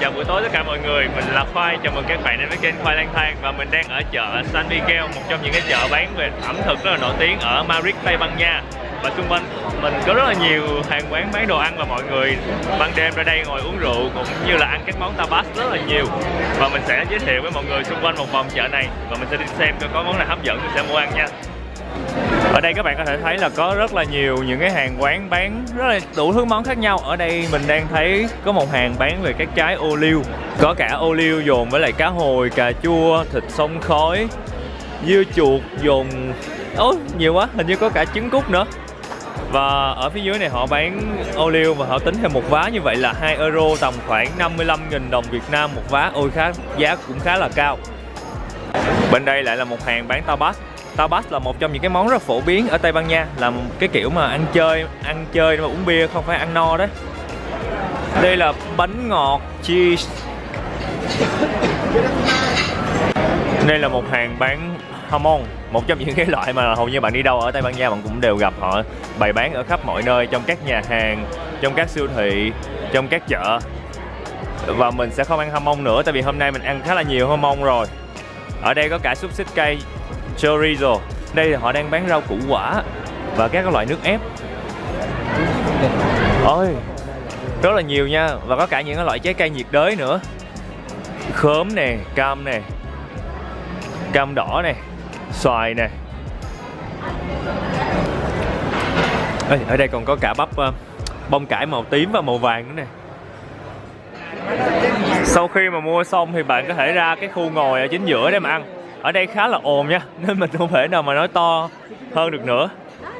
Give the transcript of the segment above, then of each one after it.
chào buổi tối tất cả mọi người. Mình là Khoai, chào mừng các bạn đến với kênh Khoai Lang Thang. Và mình đang ở chợ San Miguel, một trong những cái chợ bán về ẩm thực rất là nổi tiếng ở Madrid, Tây Ban Nha. Và xung quanh mình có rất là nhiều hàng quán bán đồ ăn và mọi người ban đêm ra đây ngồi uống rượu cũng như là ăn các món tapas rất là nhiều. Và mình sẽ giới thiệu với mọi người xung quanh một vòng chợ này và mình sẽ đi xem coi có món nào hấp dẫn thì sẽ mua ăn nha. Ở đây các bạn có thể thấy là có rất là nhiều những cái hàng quán bán rất là đủ thứ món khác nhau. Ở đây mình đang thấy có một hàng bán về các trái ô liu. Có cả ô liu dồn với lại cá hồi, cà chua, thịt xông khói, dưa chuột dồn. Nhiều quá, hình như có cả trứng cút nữa. Và ở phía dưới này họ bán ô liu và họ tính theo một vá như vậy là 2 euro, tầm khoảng 55.000 đồng Việt Nam một vá. Ôi giá cũng khá là cao. Bên đây lại là một hàng bán tapas. Tapas là một trong những cái món rất phổ biến ở Tây Ban Nha, là một cái kiểu mà ăn chơi mà uống bia, không phải ăn no đấy. Đây là bánh ngọt cheese. Đây là một hàng bán hamon, một trong những cái loại mà hầu như bạn đi đâu ở Tây Ban Nha bạn cũng đều gặp họ bày bán ở khắp mọi nơi, trong các nhà hàng, trong các siêu thị, trong các chợ. Và mình sẽ không ăn hamon nữa tại vì hôm nay mình ăn khá là nhiều hamon rồi. Ở đây có cả xúc xích cây, chorizo. Đây họ đang bán rau củ quả và các loại nước ép. Ôi, rất là nhiều nha. Và có cả những loại trái cây nhiệt đới nữa. Khóm nè, cam đỏ nè, xoài nè. Ở đây còn có cả bông cải màu tím và màu vàng nữa nè. Sau khi mà mua xong thì bạn có thể ra cái khu ngồi ở chính giữa để mà ăn. Ở đây khá là ồn nha, nên mình không thể nào mà nói to hơn được nữa.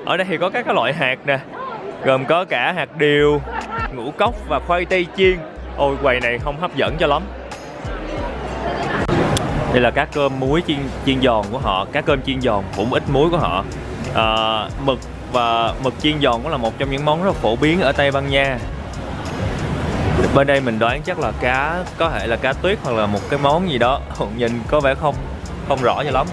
Ở đây thì có các loại hạt nè, gồm có cả hạt điều, ngũ cốc và khoai tây chiên. Ôi, quầy này không hấp dẫn cho lắm. Đây là cá cơm muối chiên giòn của họ, cá cơm chiên giòn cũng ít muối của họ. Mực chiên giòn cũng là một trong những món rất phổ biến ở Tây Ban Nha. Bên đây mình đoán chắc là cá, có thể là cá tuyết hoặc là một cái món gì đó, nhìn có vẻ không rõ cho lắm.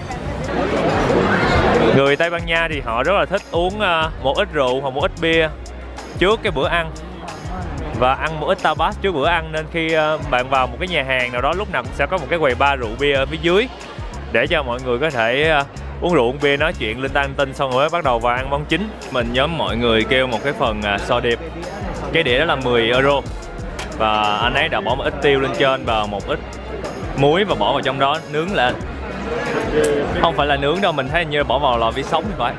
Người Tây Ban Nha thì họ rất là thích uống một ít rượu hoặc một ít bia trước cái bữa ăn và ăn một ít tapas trước bữa ăn, nên khi bạn vào một cái nhà hàng nào đó lúc nào cũng sẽ có một cái quầy bar rượu bia ở phía dưới để cho mọi người có thể uống rượu uống bia, nói chuyện linh ta tinh, xong rồi mới bắt đầu vào ăn món chính. Mình nhóm mọi người kêu một cái phần sò điệp, cái đĩa đó là 10 euro và anh ấy đã bỏ một ít tiêu lên trên và một ít muối và bỏ vào trong đó nướng lên. Không phải là nướng đâu, mình thấy như bỏ vào lò vi sóng thì phải.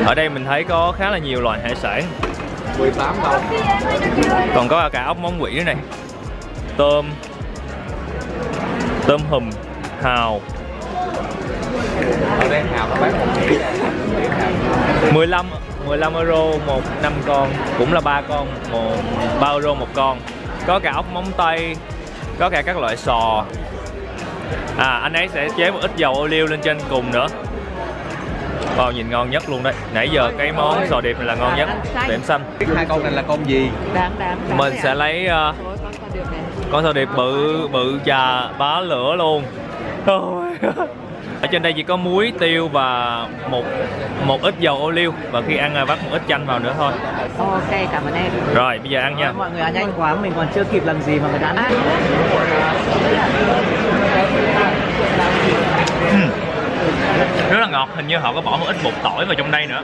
Ở đây mình thấy có khá là nhiều loại hải sản. 18 đồng. Còn có cả ốc móng quỷ nữa này. Tôm hùm, hào. Ở đây hào nó bán 15 euro một 5 con, cũng là 3 con, 3 euro một con. Có cả ốc móng tây, có cả các loại sò. Anh ấy sẽ chế một ít dầu ô liu lên trên cùng nữa. Nhìn ngon nhất luôn đấy. Nãy giờ cái món sò điệp này là ngon nhất. Đệm xanh. Hai con này là con gì? Mình sẽ lấy con sò điệp bự chà bá lửa luôn. Ở trên đây chỉ có muối, tiêu và một ít dầu ô liu, và khi ăn vắt một ít chanh vào nữa thôi. Ok, cảm ơn em. Rồi, bây giờ ăn nha. Mọi người ăn nhanh quá, mình còn chưa kịp làm gì mà người đã ăn. Rất là ngọt, hình như họ có bỏ một ít bột tỏi vào trong đây nữa.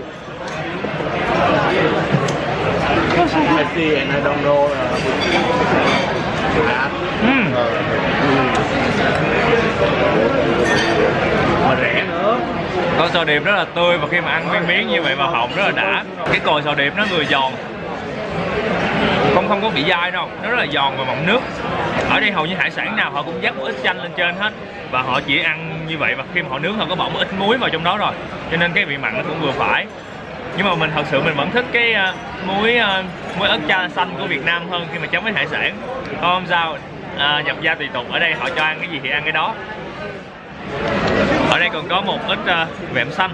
Mà rẻ nữa. Con sò điệp rất là tươi và khi mà ăn miếng miếng như vậy vào họng rất là đã. Cái cồi sò điệp nó vừa giòn, không có bị dai đâu, nó rất là giòn và mọng nước. Ở đây hầu như hải sản nào họ cũng dắt một ít chanh lên trên hết và họ chỉ ăn như vậy, và khi mà họ nướng họ có bỏ một ít muối vào trong đó rồi, cho nên cái vị mặn nó cũng vừa phải. Nhưng mà mình thật sự mình vẫn thích cái muối ớt cha xanh của Việt Nam hơn khi mà chấm với hải sản. Không sao, nhập gia tùy tục, ở đây họ cho ăn cái gì thì ăn cái đó. Ở đây còn có một ít vẹm xanh.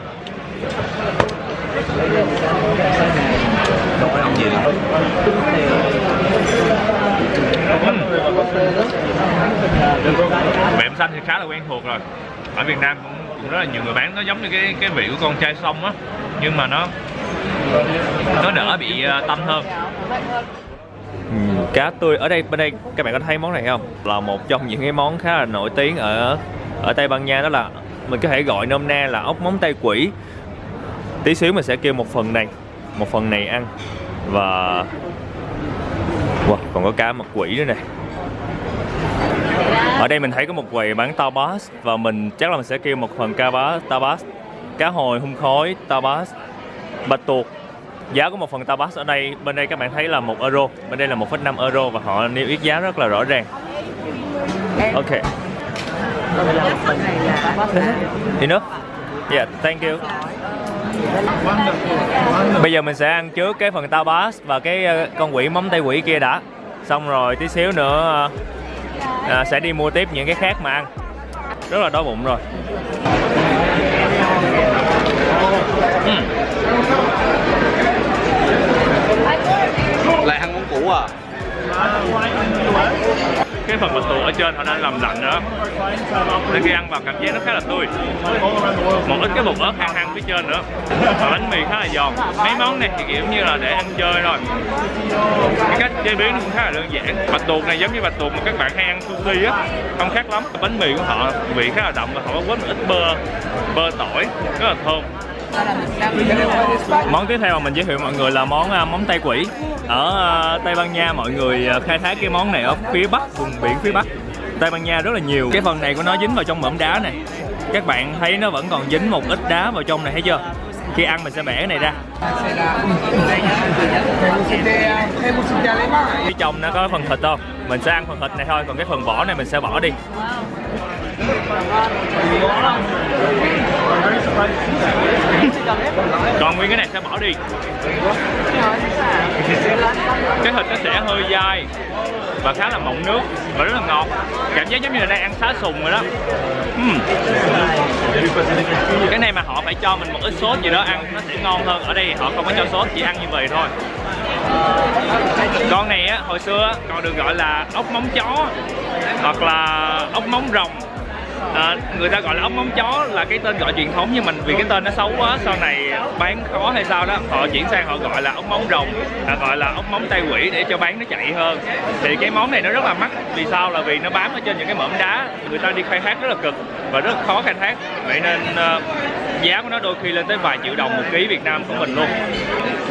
Vẹm xanh thì khá là quen thuộc rồi. Ở Việt Nam cũng cũng rất là nhiều người bán, nó giống như cái vị của con trai sông á, nhưng mà nó đỡ bị tanh hơn. Cá tươi ở đây, bên đây các bạn có thấy món này không? Là một trong những cái món khá là nổi tiếng ở Tây Ban Nha, đó là mình có thể gọi nôm na là ốc móng tay quỷ. Tí xíu mình sẽ kêu một phần này ăn. Và wow, còn có cá mặt quỷ nữa này. Ở đây mình thấy có một quầy bán tapas và chắc là mình sẽ kêu một phần tapas, cá hồi hun khói, tapas, bạch tuộc. Giá của một phần tapas ở đây, bên đây các bạn thấy là 1 euro, bên đây là 1,5 euro và họ niêm yết giá rất là rõ ràng. Ok. Enough? Yeah, thank you. Bây giờ mình sẽ ăn trước cái phần tapas và cái con quỷ móng tay quỷ kia đã. Xong rồi tí xíu nữa sẽ đi mua tiếp những cái khác mà ăn. Rất là đói bụng rồi. Lại ăn món cũ à? Cái phần bạch tuộc ở trên họ đang làm lạnh nữa, nên khi ăn vào cảm giác nó khá là tươi, một ít cái bột ớt hăng phía trên nữa, và bánh mì khá là giòn. Mấy món này thì kiểu như là để ăn chơi thôi, cái cách chế biến cũng khá là đơn giản. Bạch tuộc này giống như bạch tuộc mà các bạn hay ăn sushi á, không khác lắm. Bánh mì của họ vị khá là đậm và họ có quấn một ít bơ tỏi rất là thơm. Món tiếp theo mà mình giới thiệu mọi người là món móng tay quỷ. Ở Tây Ban Nha mọi người khai thác cái món này ở phía bắc, vùng biển phía bắc Tây Ban Nha rất là nhiều. Cái phần này của nó dính vào trong mỏm đá này, các bạn thấy nó vẫn còn dính một ít đá vào trong này, thấy chưa? Khi ăn mình sẽ bẻ cái này ra. Phía trong nó có phần thịt không? Mình sẽ ăn phần thịt này thôi, còn cái phần vỏ này mình sẽ bỏ đi. Còn nguyên cái này sẽ bỏ đi. Cái thịt nó sẽ hơi dai và khá là mọng nước và rất là ngọt. Cảm giác giống như là đang ăn xá sùng rồi đó. Cái này mà họ phải cho mình một ít sốt gì đó ăn nó sẽ ngon hơn. Ở đây họ không có cho sốt, chỉ ăn như vậy thôi. Con này á, hồi xưa còn được gọi là ốc móng chó hoặc là ốc móng rồng. Người ta gọi là ốc móng chó là cái tên gọi truyền thống, nhưng mình vì cái tên nó xấu quá, sau này bán khó hay sao đó, họ chuyển sang họ gọi là ốc móng rồng, gọi là ốc móng tay quỷ để cho bán nó chạy hơn. Thì cái món này nó rất là mắc, vì sao? Là vì nó bám ở trên những cái mỏm đá, người ta đi khai thác rất là cực và rất khó khai thác, vậy nên giá của nó đôi khi lên tới vài triệu đồng 1 ký Việt Nam của mình luôn.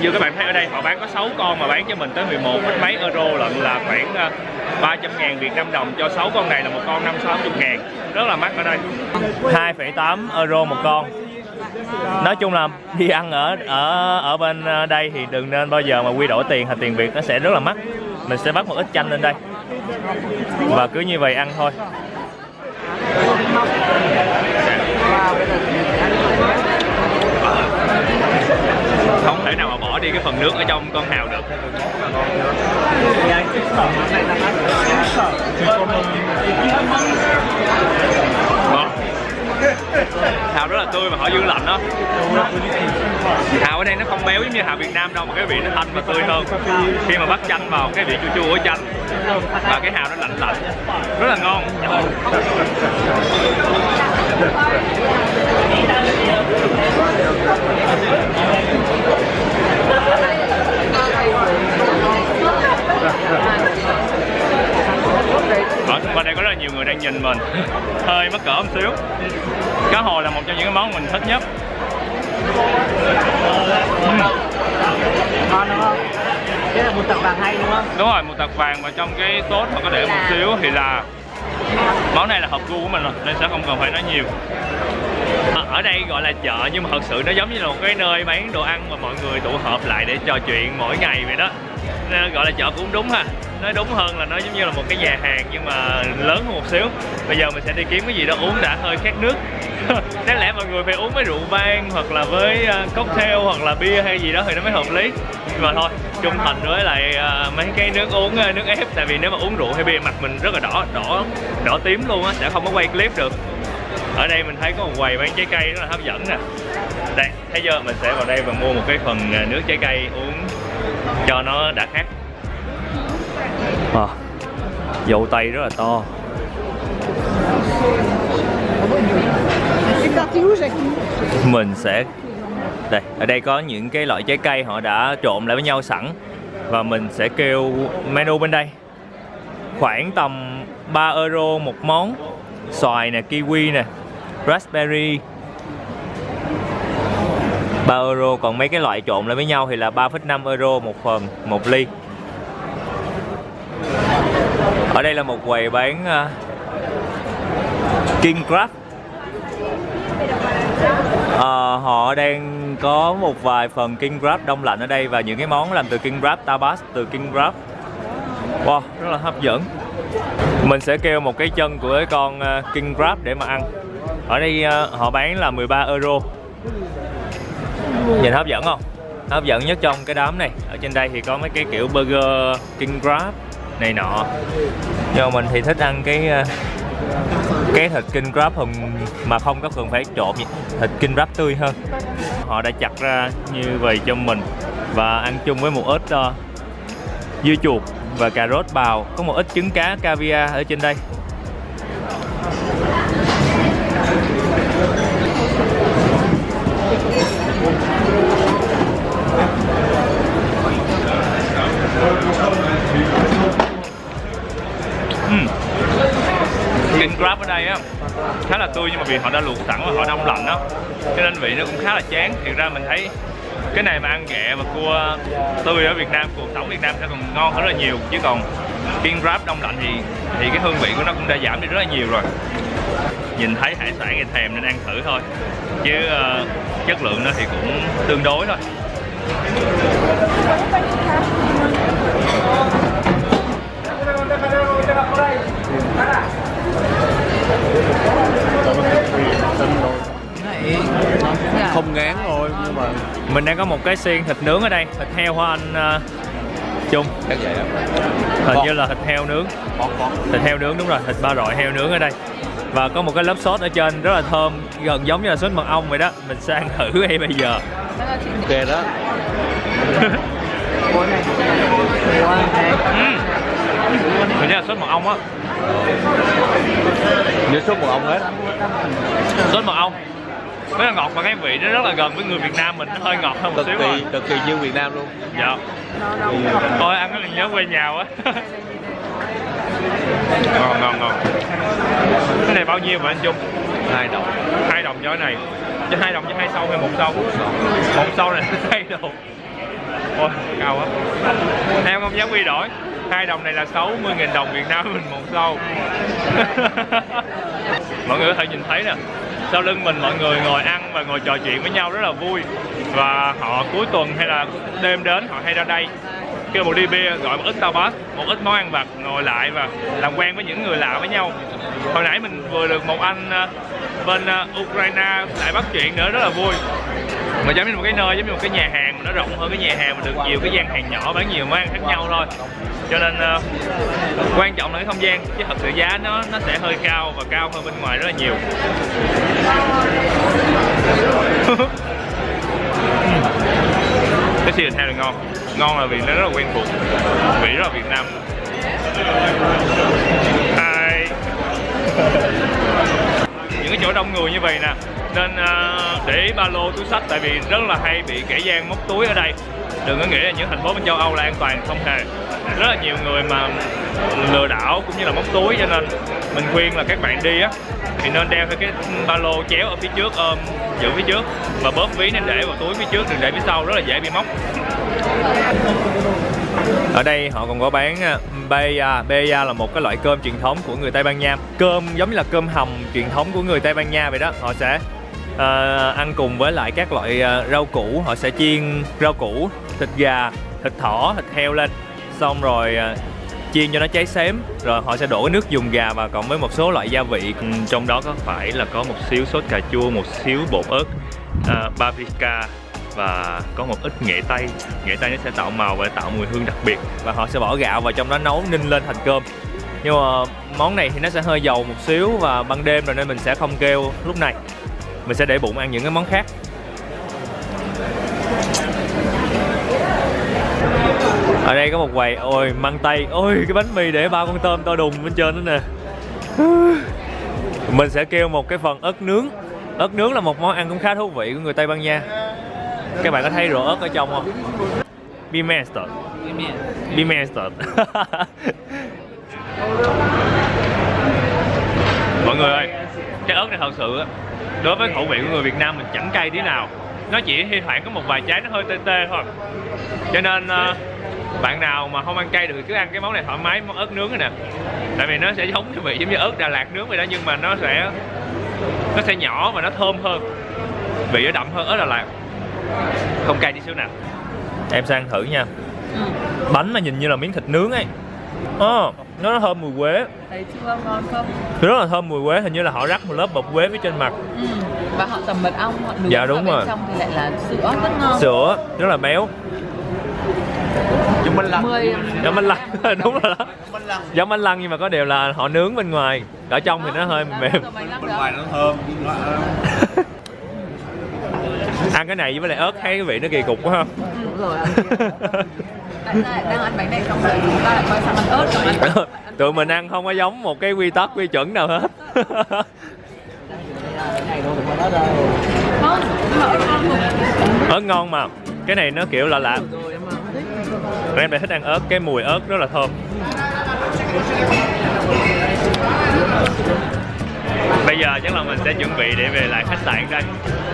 Như các bạn thấy ở đây họ bán có 6 con mà bán cho mình tới 11 mấy euro lận, là khoảng 300.000 Việt Nam đồng cho 6 con này, là một con 50-60.000, rất là mắc ở đây. 2,8 euro một con. Nói chung là đi ăn ở bên đây thì đừng nên bao giờ mà quy đổi tiền thành tiền Việt, nó sẽ rất là mắc. Mình sẽ bắt một ít chanh lên đây và cứ như vậy ăn thôi. Không thể nào mà bỏ đi cái phần nước ở trong con hào được. Hào rất là tươi mà họ dương lạnh đó. Hào ở đây nó không béo giống như hào Việt Nam đâu, mà cái vị nó thanh và tươi hơn. Khi mà bắt chanh vào cái vị chua chua của chanh và cái hào nó lạnh lạnh, rất là ngon. Ở bên đây có rất là nhiều người đang nhìn mình, hơi mắc cỡ một xíu. Cá hồi là một trong những cái món mình thích nhất. Ngon đúng không? Cái là một tạc vàng hay đúng không? Đúng rồi, một tạc vàng và trong cái sốt họ có để một xíu thì là món này là hợp gu của mình rồi, nên sẽ không cần phải nói nhiều. Ở đây gọi là chợ nhưng mà thật sự nó giống như là một cái nơi bán đồ ăn mà mọi người tụ họp lại để trò chuyện mỗi ngày vậy đó. Nên gọi là chợ cũng đúng ha. Nói đúng hơn là nó giống như là một cái nhà hàng nhưng mà lớn hơn một xíu. Bây giờ mình sẽ đi kiếm cái gì đó uống đã hơi khát nước. Đáng lẽ mọi người phải uống với rượu vang hoặc là với cocktail hoặc là bia hay gì đó thì nó mới hợp lý. Nhưng mà thôi, trung thành với lại mấy cái nước uống, nước ép. Tại vì nếu mà uống rượu hay bia mặt mình rất là đỏ tím luôn á, sẽ không có quay clip được. Ở đây mình thấy có một quầy bán trái cây rất là hấp dẫn nè. Đây, thấy chưa? Mình sẽ vào đây và mua một cái phần nước trái cây uống cho nó đã khát. Dâu tây rất là to. Mình sẽ đây, ở đây có những cái loại trái cây họ đã trộn lại với nhau sẵn và mình sẽ kêu menu bên đây. Khoảng tầm 3 euro một món. Xoài nè, kiwi nè, raspberry 3 euro, còn mấy cái loại trộn lại với nhau thì là 3,5 euro một phần, một ly. Ở đây là một quầy bán king crab. Họ đang có một vài phần king crab đông lạnh ở đây và những cái món làm từ king crab, tapas từ king crab. Wow, rất là hấp dẫn. Mình sẽ kêu một cái chân của cái con king crab để mà ăn. Ở đây họ bán là 13 euro. Nhìn hấp dẫn không? Hấp dẫn nhất trong cái đám này. Ở trên đây thì có mấy cái kiểu burger king crab này nọ. Nhưng mà mình thì thích ăn cái thịt king crab mà không có cần phải trộn gì. Thịt king crab tươi hơn. Họ đã chặt ra như vậy cho mình và ăn chung với một ít dưa chuột và cà rốt bào, có một ít trứng cá caviar ở trên đây. King crab ở đây á khá là tươi nhưng mà vì họ đã luộc sẵn và họ đông lạnh á, cho nên vị nó cũng khá là chán. Thiệt ra mình thấy cái này mà ăn ghẹ và cua tươi ở Việt Nam, cuộc sống Việt Nam sẽ còn ngon hơn rất là nhiều, chứ còn king crab đông lạnh thì cái hương vị của nó cũng đã giảm đi rất là nhiều rồi. Nhìn thấy hải sản thì thèm nên ăn thử thôi, chứ chất lượng nó thì cũng tương đối thôi. Không ngán thôi nhưng mà mình đang có một cái xiên thịt nướng ở đây, thịt heo hả anh Trung? chắc vậy đó. Hình như là thịt heo nướng. Thịt heo nướng, đúng rồi, thịt ba rọi heo nướng ở đây. Và có một cái lớp sốt ở trên rất là thơm, gần giống như là sốt mật ong vậy đó. Mình sẽ ăn thử ngay bây giờ. Ok đó. Mình thấy là sốt mật ong á. Như sốt mật ong hết. Sốt mật ong rất là ngọt và cái vị nó rất là gần với người Việt Nam mình, nó hơi ngọt hơn một xíu thôi. Cực kỳ như Việt Nam luôn. Dạ. Thôi ăn cái này nhớ quê nhà quá. Ngon. Cái này bao nhiêu vậy anh Trung? 2 đồng. 2 đồng cho cái này. Cho 2 đồng cho 2 sâu hay 1 sâu? 1 sâu này 2 đồng. Ôi, cao quá. Em không dám quy đổi. 2 đồng này là 60.000 đồng Việt Nam mình 1 sâu. Mọi người có thể nhìn thấy nè, sau lưng mình mọi người ngồi ăn và ngồi trò chuyện với nhau rất là vui. Và họ cuối tuần hay là đêm đến họ hay ra đây kêu một ly bia, gọi một ít tapas, một ít món ăn vặt, ngồi lại và làm quen với những người lạ với nhau. Hồi nãy mình vừa được một anh bên Ukraine lại bắt chuyện nữa, rất là vui. Mà giống như một cái nơi, giống như một cái nhà hàng mà nó rộng hơn cái nhà hàng, mà được nhiều cái gian hàng nhỏ bán nhiều món ăn khác nhau thôi. Cho nên quan trọng là cái không gian, chứ thật sự giá nó sẽ hơi cao và cao hơn bên ngoài rất là nhiều. Cái thịt heo này ngon là vì nó rất là quen thuộc, vị rất là Việt Nam. Những cái chỗ đông người như vậy nè, nên để ý ba lô túi xách, tại vì rất là hay bị kẻ gian móc túi ở đây. Đừng có nghĩ là những thành phố bên châu Âu là an toàn, không hề. Rất là nhiều người mà lừa đảo cũng như là móc túi, cho nên mình khuyên là các bạn đi á thì nên đeo theo cái ba lô chéo ở phía trước, giữ phía trước và bóp ví nên để vào túi phía trước, đừng để phía sau, rất là dễ bị móc. Ở đây họ còn có bán paella. Paella là một cái loại cơm truyền thống của người Tây Ban Nha. Cơm giống như là cơm hầm truyền thống của người Tây Ban Nha vậy đó. Họ sẽ ăn cùng với lại các loại rau củ. Họ sẽ chiên rau củ, thịt gà, thịt thỏ, thịt heo lên, xong rồi chiên cho nó cháy xém, rồi họ sẽ đổ cái nước dùng gà và cộng với một số loại gia vị. Trong đó có phải là có một xíu sốt cà chua, một xíu bột ớt, paprika và có một ít nghệ tây. Nghệ tây nó sẽ tạo màu và tạo mùi hương đặc biệt. Và họ sẽ bỏ gạo vào trong đó nấu ninh lên thành cơm. Nhưng mà món này thì nó sẽ hơi dầu một xíu và ban đêm rồi nên mình sẽ không kêu lúc này. Mình sẽ để bụng ăn những cái món khác. Ở đây có một quầy, ôi măng tây, ôi cái bánh mì để 3 con tôm to đùng bên trên đó nè. Mình sẽ kêu một cái phần ớt nướng Ớt nướng là một món ăn cũng khá thú vị của người Tây Ban Nha. Các bạn có thấy rổ ớt ở trong không? Pimento. Pimento. Mọi người ơi, trái ớt này thật sự á, đối với khẩu vị của người Việt Nam mình chẳng cay tí nào. Nó chỉ thi thoảng có một vài trái nó hơi tê tê thôi. Cho nên bạn nào mà không ăn cay được thì cứ ăn cái món này thoải mái, món ớt nướng này nè. Tại vì nó sẽ giống cái vị giống như ớt Đà Lạt nướng vậy đó, nhưng mà nó sẽ nhỏ và nó thơm hơn. Vị nó đậm hơn ớt Đà Lạt. Không cay tí xíu nào. Em sang thử nha. Bánh mà nhìn như là miếng thịt nướng ấy. Nó thơm mùi quế. Thấy chưa, ngon không? Rất là thơm mùi quế, hình như là họ rắc một lớp bột quế phía trên mặt. Và họ tầm mật ong, họ nướng. Dạ đúng rồi. Bên trong thì lại là sữa rất ngon. Sữa rất là béo. Giống bánh lăng. Giống bánh lăng. Đúng rồi đó. Giống bánh lăng nhưng mà có điều là họ nướng bên ngoài, ở trong thì nó hơi mềm. Bên ngoài nó thơm. Ăn cái này với lại ớt thấy cái vị nó kỳ cục quá ha. Đúng rồi. Tại sao đang ăn bánh này xong rồi chúng ta lại quay sang ăn ớt rồi ăn. Tụi mình ăn không có giống một cái quy tắc quy chuẩn nào hết. Ớt ngon mà. Cái này nó kiểu lạ lạ. Em lại thích ăn ớt, cái mùi ớt rất là thơm. Bây giờ chắc là mình sẽ chuẩn bị để về lại khách sạn đây.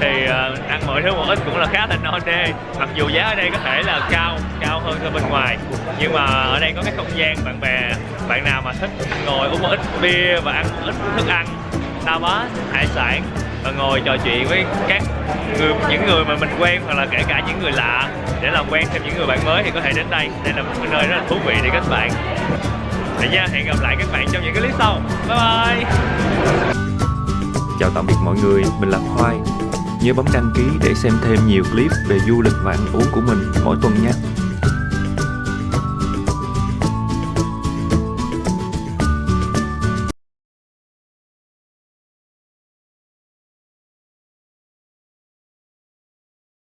Thì ăn mọi thứ một ít cũng là khá là no nê. Mặc dù giá ở đây có thể là cao hơn so bên ngoài, nhưng mà ở đây có cái không gian bạn bè, bạn nào mà thích ngồi uống một ít bia và ăn một ít thức ăn tapas, hải sản và ngồi trò chuyện với những người mà mình quen, hoặc là kể cả những người lạ để làm quen thêm những người bạn mới, thì có thể đến đây. Đây là một cái nơi rất là thú vị để kết bạn. Vậy nha, hẹn gặp lại các bạn trong những cái clip sau. Bye bye. Chào tạm biệt mọi người, mình là Khoai. Nhớ bấm đăng ký để xem thêm nhiều clip về du lịch và ăn uống của mình mỗi tuần nha.